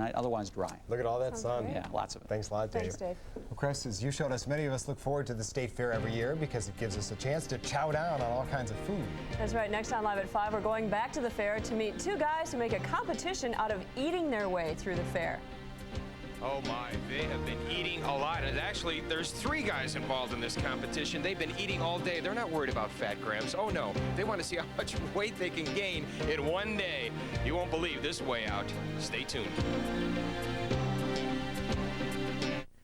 overnight, otherwise dry. Look at all that sun. Yeah, lots of it. Thanks a lot, Dave. Thanks, Dave. Well, Chris, as you showed us, many of us look forward to the State Fair every year because it gives us a chance to chow down on all kinds of food. That's right. Next time Live at 5, we're going back to the fair to meet two guys who make a competition out of eating their way through the fair. Oh my, they have been eating a lot. And actually, there's 3 guys involved in this competition. They've been eating all day. They're not worried about fat grams. Oh no, they want to see how much weight they can gain in one day. You won't believe this way out. Stay tuned.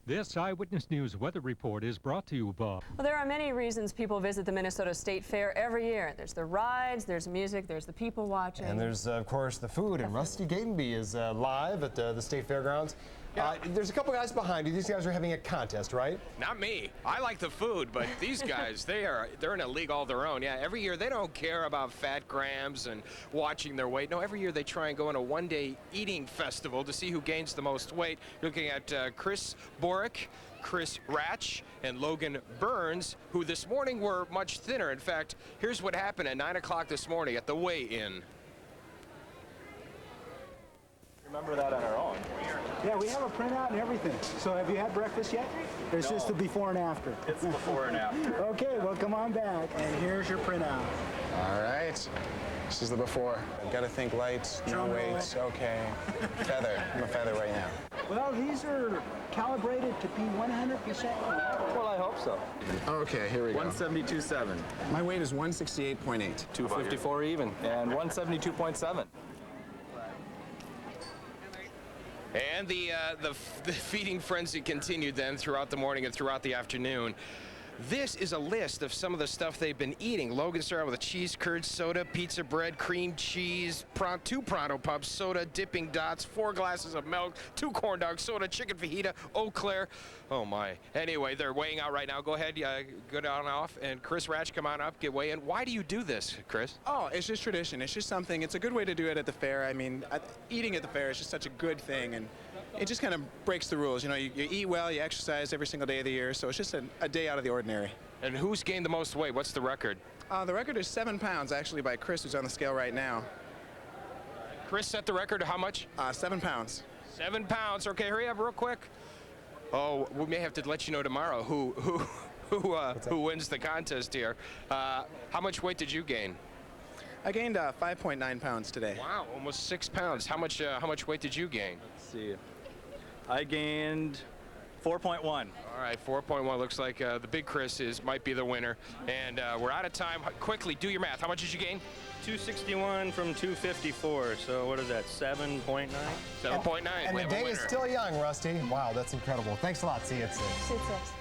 This Eyewitness News weather report is brought to you by... Well, there are many reasons people visit the Minnesota State Fair every year. There's the rides, there's music, there's the people watching. And there's, of course, the food. And Rusty Gatenby is live at the State Fairgrounds. Yeah. There's a couple guys behind you. These guys are having a contest, right? Not me. I like the food, but these guys, they're in a league all their own. Yeah, every year they don't care about fat grams and watching their weight. No, every year they try and go on a one-day eating festival to see who gains the most weight. Looking at Chris Borek, Chris Ratch, and Logan Burns, who this morning were much thinner. In fact, here's what happened at 9 o'clock this morning at the weigh-in. Remember that on our own. Yeah, we have a printout and everything. So have you had breakfast yet? Or is this the before and after? It's before and after. Okay, well, come on back. And here's your printout. All right. This is the before. I've got to think light, no weights. Okay. Feather. I'm a feather right now. Well, these are calibrated to be 100%. Well, I hope so. Okay, here we go. 172.7. My weight is 168.8. 254 even. And 172.7. And the feeding frenzy continued then throughout the morning and throughout the afternoon. This is a list of some of the stuff they've been eating. Logan started with a cheese curd soda, pizza bread, cream cheese, 2 Pronto Pups, soda, dipping dots, 4 glasses of milk, 2 corn dogs, soda, chicken fajita, Eau Claire. Oh my. Anyway, they're weighing out right now. Go ahead, go down off. And Chris Ratch, come on up, get weigh in. Why do you do this, Chris? Oh, it's just tradition. It's just something. It's a good way to do it at the fair. I mean, eating at the fair is just such a good thing, and it just kind of breaks the rules. You know, you eat well, you exercise every single day of the year, so it's just a day out of the ordinary. And who's gained the most weight? What's the record? The record is 7 pounds, actually, by Chris, who's on the scale right now. Chris set the record. How much? 7 pounds. 7 pounds. Okay, hurry up real quick. Oh, we may have to let you know tomorrow who wins the contest here. How much weight did you gain? I gained 5.9 pounds today. Wow, almost 6 pounds. How much weight did you gain? Let's see. I gained 4.1. All right, 4.1. Looks like the big Chris might be the winner. And we're out of time. Quickly, do your math. How much did you gain? 261 from 254. So what is that, 7.9? 7.9. And the day is still young, Rusty. Wow, that's incredible. Thanks a lot. See you at 6. See you at 6.